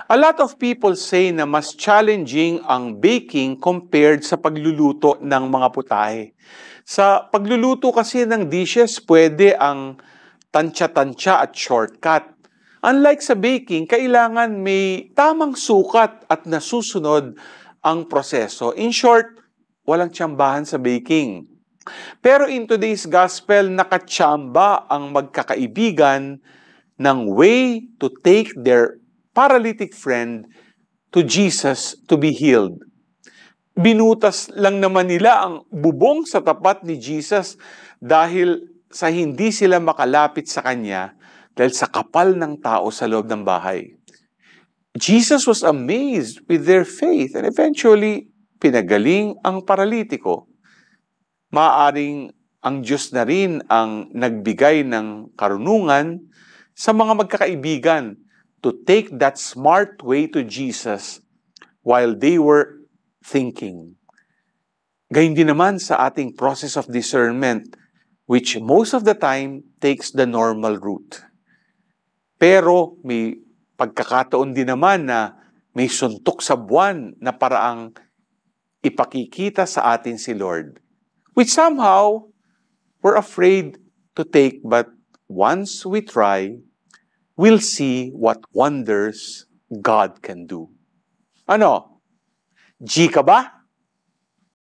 A lot of people say na mas challenging ang baking compared sa pagluluto ng mga putahe. Sa pagluluto kasi ng dishes, pwede ang tansya-tansya at shortcut. Unlike sa baking, kailangan may tamang sukat at nasusunod ang proseso. In short, walang tsambahan sa baking. Pero in today's gospel, nakatsamba ang magkakaibigan ng way to take their paralytic friend to Jesus to be healed. Binutas lang naman nila ang bubong sa tapat ni Jesus dahil sa hindi sila makalapit sa Kanya dahil sa kapal ng tao sa loob ng bahay. Jesus was amazed with their faith and eventually pinagaling ang paralitiko. Maaaring ang Diyos na rin ang nagbigay ng karunungan sa mga magkakaibigan to take that smart way to Jesus while they were thinking. Gayun din naman sa ating process of discernment, which most of the time takes the normal route. Pero may pagkakataon din naman na may suntok sa buwan na paraang ipakikita sa atin si Lord, which somehow we're afraid to take, but once we try, we'll see what wonders God can do. Ano? G ka ba?